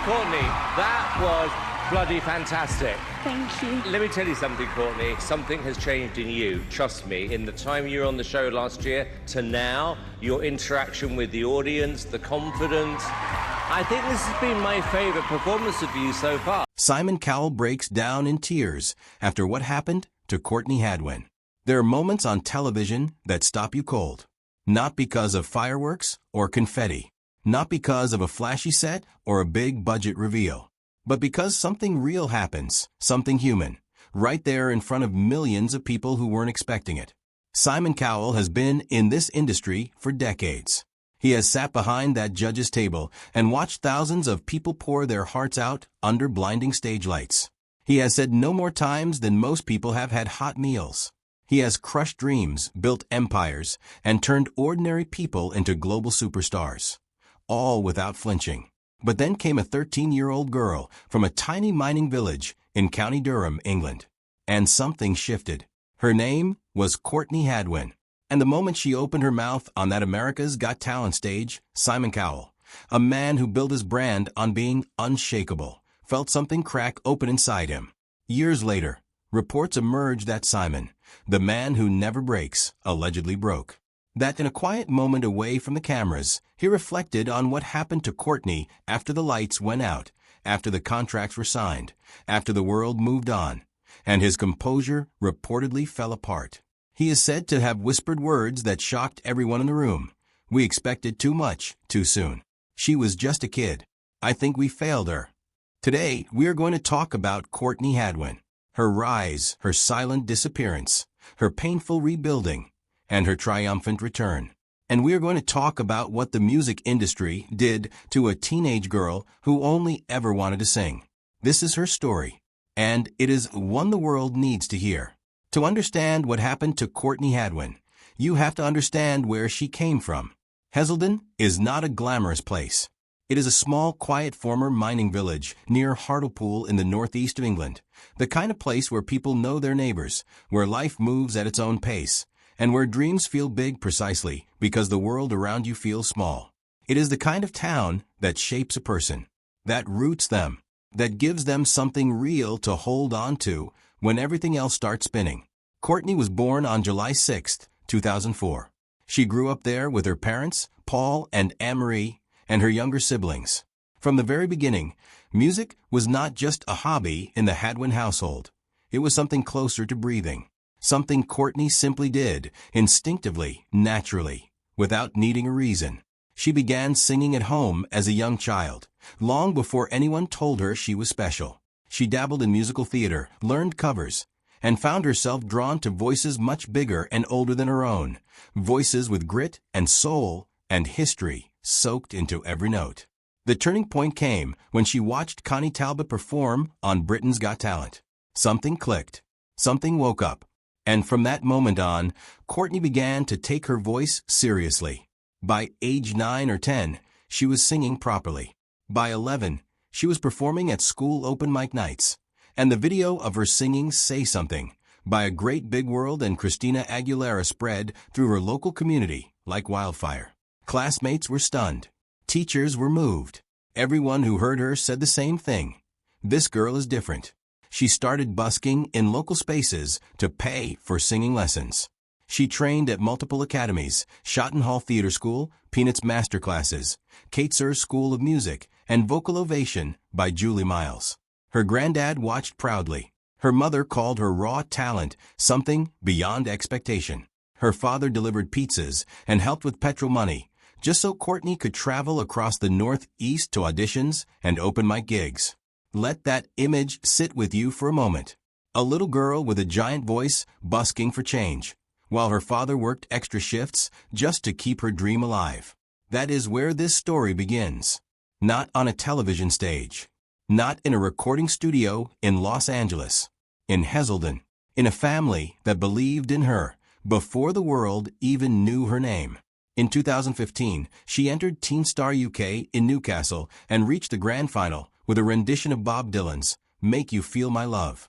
Courtney, that was bloody fantastic. Thank you. Let me tell you something, Courtney. Something has changed in you. Trust me. In the time you were on the show last year to now, your interaction with the audience, the confidence. I think this has been my favourite performance of you so far. Simon Cowell breaks down in tears after what happened to Courtney Hadwin. There are moments on television that stop you cold. Not because of fireworks or confetti. Not because of a flashy set or a big budget reveal. But because something real happens, something human, right there in front of millions of people who weren't expecting it. Simon Cowell has been in this industry for decades. He has sat behind that judge's table and watched thousands of people pour their hearts out under blinding stage lights. He has said no more times than most people have had hot meals. He has crushed dreams, built empires, and turned ordinary people into global superstars. All without flinching. But then came a 13-year-old girl from a tiny mining village in County Durham, England. And something shifted. Her name was Courtney Hadwin. And the moment she opened her mouth on that America's Got Talent stage, Simon Cowell, a man who built his brand on being unshakable, felt something crack open inside him. Years later, reports emerged that Simon, the man who never breaks, allegedly broke. That in a quiet moment away from the cameras, he reflected on what happened to Courtney after the lights went out, after the contracts were signed, after the world moved on, and his composure reportedly fell apart. He is said to have whispered words that shocked everyone in the room. We expected too much, too soon. She was just a kid. I think we failed her. Today, we are going to talk about Courtney Hadwin, her rise, her silent disappearance, her painful rebuilding, and her triumphant return. And we are going to talk about what the music industry did to a teenage girl who only ever wanted to sing. This is her story, and it is one the world needs to hear. To understand what happened to Courtney Hadwin, you have to understand where she came from. Heselden is not a glamorous place. It is a small, quiet former mining village near Hartlepool in the northeast of England, the kind of place where people know their neighbors, where life moves at its own pace, and where dreams feel big precisely because the world around you feels small. It is the kind of town that shapes a person, that roots them, that gives them something real to hold on to when everything else starts spinning. Courtney was born on July 6, 2004. She grew up there with her parents, Paul and Anne-Marie, and her younger siblings. From the very beginning, music was not just a hobby in the Hadwin household. It was something closer to breathing. Something Courtney simply did, instinctively, naturally, without needing a reason. She began singing at home as a young child, long before anyone told her she was special. She dabbled in musical theater, learned covers, and found herself drawn to voices much bigger and older than her own, voices with grit and soul and history soaked into every note. The turning point came when she watched Connie Talbot perform on Britain's Got Talent. Something clicked. Something woke up. And from that moment on, Courtney began to take her voice seriously. By age 9 or 10, she was singing properly. By 11, she was performing at school open mic nights. And the video of her singing Say Something by A Great Big World and Christina Aguilera spread through her local community like wildfire. Classmates were stunned. Teachers were moved. Everyone who heard her said the same thing. This girl is different. She started busking in local spaces to pay for singing lessons. She trained at multiple academies, Shotton Hall Theatre School, Peanuts Masterclasses, Kate Sir's School of Music, and Vocal Ovation by Julie Miles. Her granddad watched proudly. Her mother called her raw talent something beyond expectation. Her father delivered pizzas and helped with petrol money, just so Courtney could travel across the Northeast to auditions and open mic gigs. Let that image sit with you for a moment. A little girl with a giant voice busking for change, while her father worked extra shifts just to keep her dream alive. That is where this story begins. Not on a television stage. Not in a recording studio in Los Angeles. In Heselden. In a family that believed in her before the world even knew her name. In 2015, she entered Teen Star UK in Newcastle and reached the grand final with a rendition of Bob Dylan's Make You Feel My Love.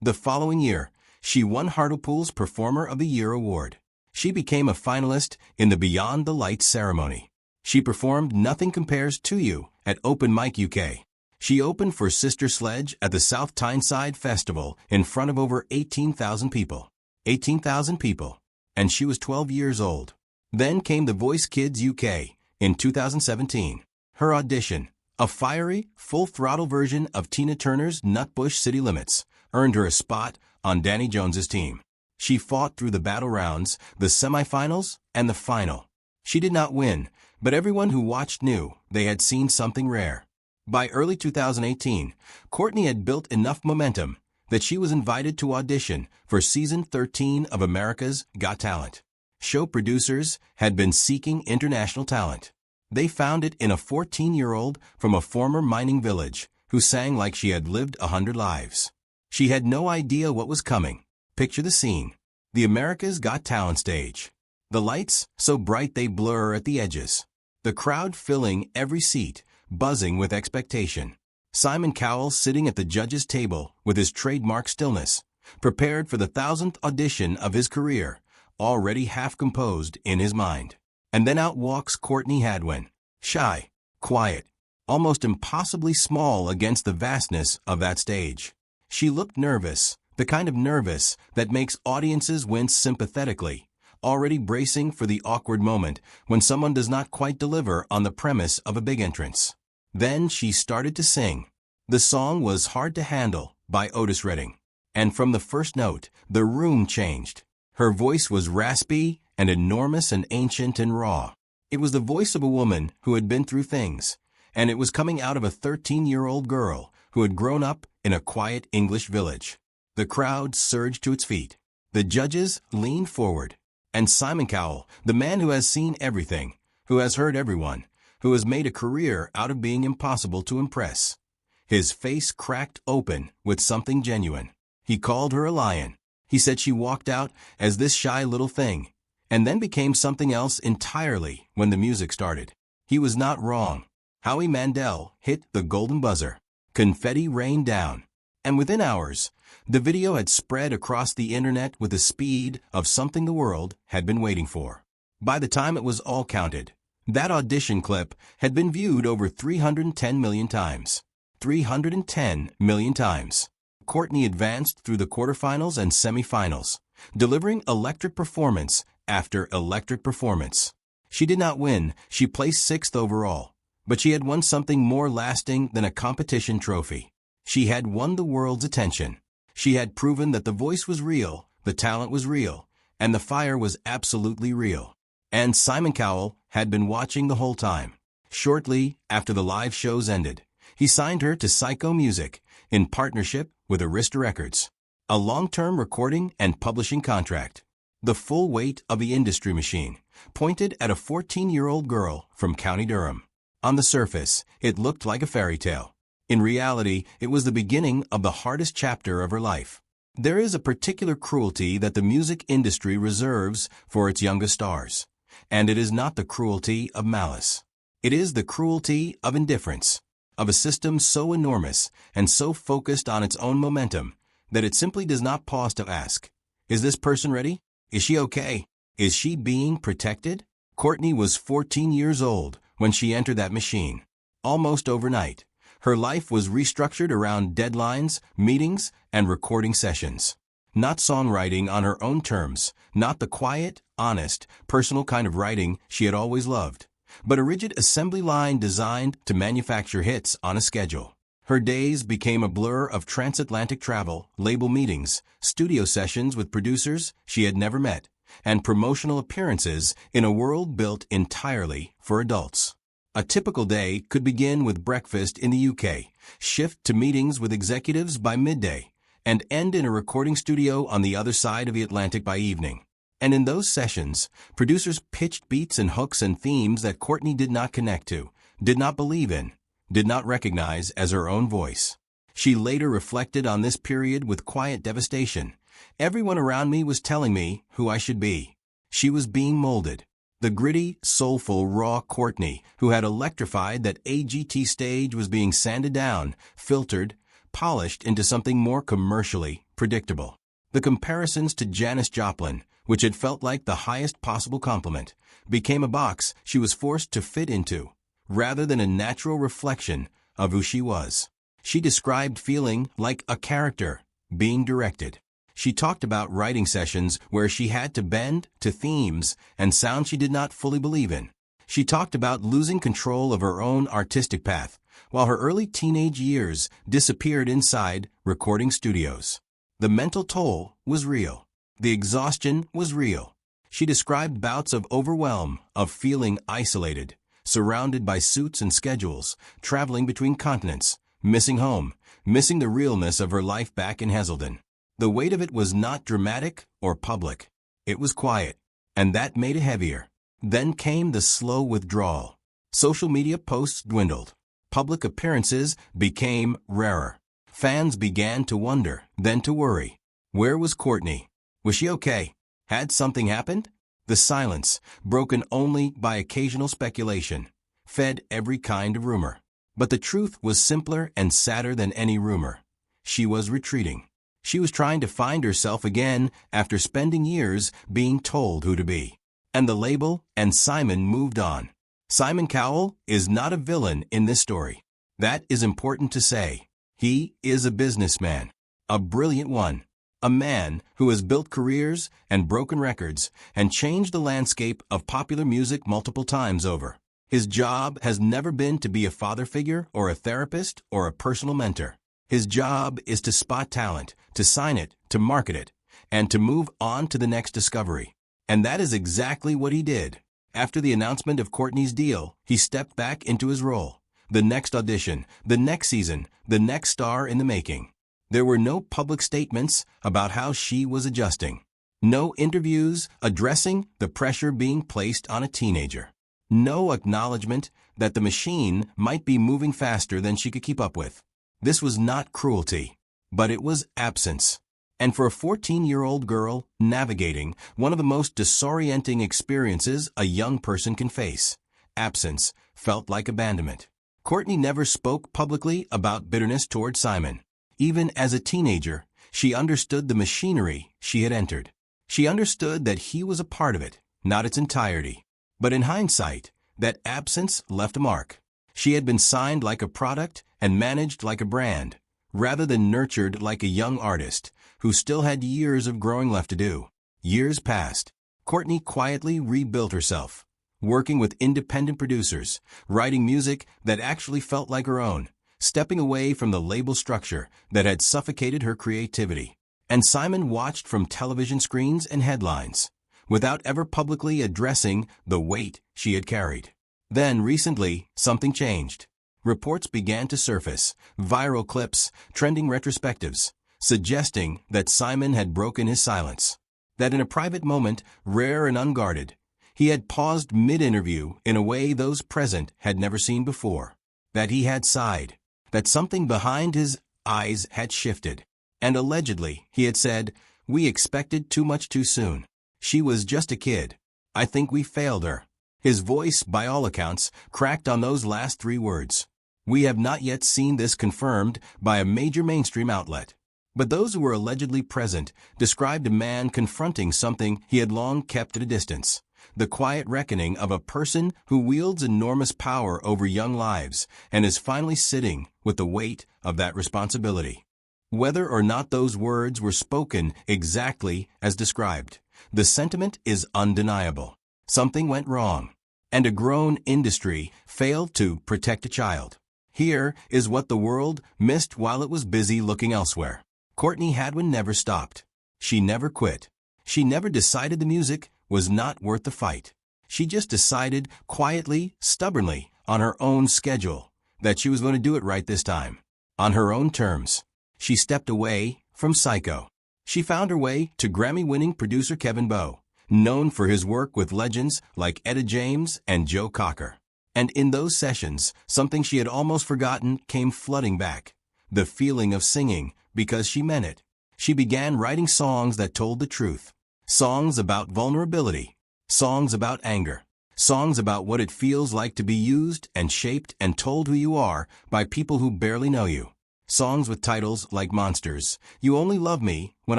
The following year, she won Hartlepool's Performer of the Year award. She became a finalist in the Beyond the Lights ceremony. She performed Nothing Compares to You at Open Mic UK. She opened for Sister Sledge at the South Tyneside Festival in front of over 18,000 people. 18,000 people. And she was 12 years old. Then came The Voice Kids UK in 2017. Her audition, a fiery, full-throttle version of Tina Turner's Nutbush City Limits, earned her a spot on Danny Jones's team. She fought through the battle rounds, the semifinals, and the final. She did not win, but everyone who watched knew they had seen something rare. By early 2018, Courtney had built enough momentum that she was invited to audition for Season 13 of America's Got Talent. Show producers had been seeking international talent. They found it in a 14-year-old from a former mining village who sang like she had lived 100 lives. She had no idea what was coming. Picture the scene. The America's Got Talent stage. The lights so bright they blur at the edges. The crowd filling every seat, buzzing with expectation. Simon Cowell sitting at the judges' table with his trademark stillness, prepared for the 1,000th audition of his career, already half composed in his mind. And then out walks Courtney Hadwin, shy, quiet, almost impossibly small against the vastness of that stage. She looked nervous, the kind of nervous that makes audiences wince sympathetically, already bracing for the awkward moment when someone does not quite deliver on the premise of a big entrance. Then she started to sing. The song was Hard to Handle by Otis Redding. And from the first note, the room changed. Her voice was raspy and enormous and ancient and raw. It was the voice of a woman who had been through things, and it was coming out of a 13-year-old girl who had grown up in a quiet English village. The crowd surged to its feet. The judges leaned forward. And Simon Cowell, the man who has seen everything, who has heard everyone, who has made a career out of being impossible to impress. His face cracked open with something genuine. He called her a lion. He said she walked out as this shy little thing, and then became something else entirely when the music started. He was not wrong. Howie Mandel hit the golden buzzer. Confetti rained down. And within hours, the video had spread across the internet with the speed of something the world had been waiting for. By the time it was all counted, that audition clip had been viewed over 310 million times. 310 million times. Courtney advanced through the quarterfinals and semifinals, delivering electric performance after electric performance. She did not win. She placed 6th overall, but she had won something more lasting than a competition trophy. She had won the world's attention. She had proven that the voice was real, the talent was real, and the fire was absolutely real. And Simon Cowell had been watching the whole time. Shortly after the live shows ended, he signed her to Psycho Music in partnership with Arista Records, a long-term recording and publishing contract. The full weight of the industry machine pointed at a 14-year-old girl from County Durham. On the surface, it looked like a fairy tale. In reality, it was the beginning of the hardest chapter of her life. There is a particular cruelty that the music industry reserves for its youngest stars, and it is not the cruelty of malice. It is the cruelty of indifference, of a system so enormous and so focused on its own momentum that it simply does not pause to ask, is this person ready? Is she okay? Is she being protected? Courtney was 14 years old when she entered that machine. Almost overnight, her life was restructured around deadlines, meetings, and recording sessions. Not songwriting on her own terms, not the quiet, honest, personal kind of writing she had always loved, but a rigid assembly line designed to manufacture hits on a schedule. Her days became a blur of transatlantic travel, label meetings, studio sessions with producers she had never met, and promotional appearances in a world built entirely for adults. A typical day could begin with breakfast in the UK, shift to meetings with executives by midday, and end in a recording studio on the other side of the Atlantic by evening. And in those sessions, producers pitched beats and hooks and themes that Courtney did not connect to, did not believe in, did not recognize as her own voice. She later reflected on this period with quiet devastation. Everyone around me was telling me who I should be. She was being molded. The gritty, soulful, raw Courtney, who had electrified that AGT stage, was being sanded down, filtered, polished into something more commercially predictable. The comparisons to Janis Joplin, which had felt like the highest possible compliment, became a box she was forced to fit into, rather than a natural reflection of who she was. She described feeling like a character being directed. She talked about writing sessions where she had to bend to themes and sounds she did not fully believe in. She talked about losing control of her own artistic path, while her early teenage years disappeared inside recording studios. The mental toll was real. The exhaustion was real. She described bouts of overwhelm, of feeling isolated, surrounded by suits and schedules, traveling between continents, missing home, missing the realness of her life back in Heselden. The weight of it was not dramatic or public. It was quiet, and that made it heavier. Then came the slow withdrawal. Social media posts dwindled. Public appearances became rarer. Fans began to wonder, then to worry. Where was Courtney? Was she okay? Had something happened? The silence, broken only by occasional speculation, fed every kind of rumor. But the truth was simpler and sadder than any rumor. She was retreating. She was trying to find herself again after spending years being told who to be. And the label and Simon moved on. Simon Cowell is not a villain in this story. That is important to say. He is a businessman, a brilliant one, a man who has built careers and broken records and changed the landscape of popular music multiple times over. His job has never been to be a father figure or a therapist or a personal mentor. His job is to spot talent, to sign it, to market it, and to move on to the next discovery. And that is exactly what he did. After the announcement of Courtney's deal, he stepped back into his role. The next audition, the next season, the next star in the making. There were no public statements about how she was adjusting. No interviews addressing the pressure being placed on a teenager. No acknowledgement that the machine might be moving faster than she could keep up with. This was not cruelty, but it was absence. And for a 14-year-old girl navigating one of the most disorienting experiences a young person can face, absence felt like abandonment. Courtney never spoke publicly about bitterness toward Simon. Even as a teenager, she understood the machinery she had entered. She understood that he was a part of it, not its entirety. But in hindsight, that absence left a mark. She had been signed like a product and managed like a brand, rather than nurtured like a young artist who still had years of growing left to do. Years passed. Courtney quietly rebuilt herself, working with independent producers, writing music that actually felt like her own, stepping away from the label structure that had suffocated her creativity. And Simon watched from television screens and headlines, without ever publicly addressing the weight she had carried. Then, recently, something changed. Reports began to surface, viral clips, trending retrospectives, suggesting that Simon had broken his silence. That in a private moment, rare and unguarded, he had paused mid-interview in a way those present had never seen before. That he had sighed. That something behind his eyes had shifted. And allegedly, he had said, "We expected too much too soon. She was just a kid. I think we failed her." His voice, by all accounts, cracked on those last three words. We have not yet seen this confirmed by a major mainstream outlet. But those who were allegedly present described a man confronting something he had long kept at a distance. The quiet reckoning of a person who wields enormous power over young lives and is finally sitting with the weight of that responsibility. Whether or not those words were spoken exactly as described, the sentiment is undeniable. Something went wrong, and a grown industry failed to protect a child. Here is what the world missed while it was busy looking elsewhere. Courtney Hadwin never stopped. She never quit. She never decided the music was not worth the fight. She just decided quietly, stubbornly, on her own schedule, that she was going to do it right this time. On her own terms. She stepped away from Psycho. She found her way to Grammy-winning producer Kevin Bowe, known for his work with legends like Etta James and Joe Cocker. And in those sessions, something she had almost forgotten came flooding back. The feeling of singing, because she meant it. She began writing songs that told the truth. Songs about vulnerability. Songs about anger. Songs about what it feels like to be used and shaped and told who you are by people who barely know you. Songs with titles like Monsters, You Only Love Me When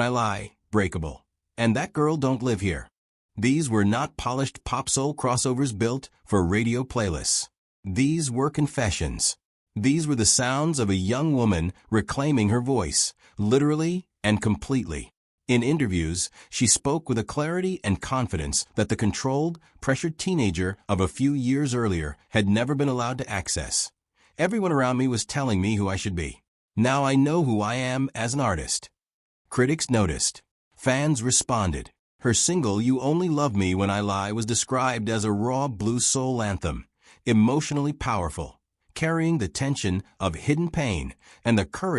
I Lie, Breakable, and That Girl Don't Live Here. These were not polished pop soul crossovers built for radio playlists. These were confessions. These were the sounds of a young woman reclaiming her voice, literally and completely. In interviews, she spoke with a clarity and confidence that the controlled, pressured teenager of a few years earlier had never been allowed to access. Everyone around me was telling me who I should be. Now I know who I am as an artist. Critics noticed. Fans responded. Her single You Only Love Me When I Lie was described as a raw blues soul anthem, emotionally powerful, carrying the tension of hidden pain and the courage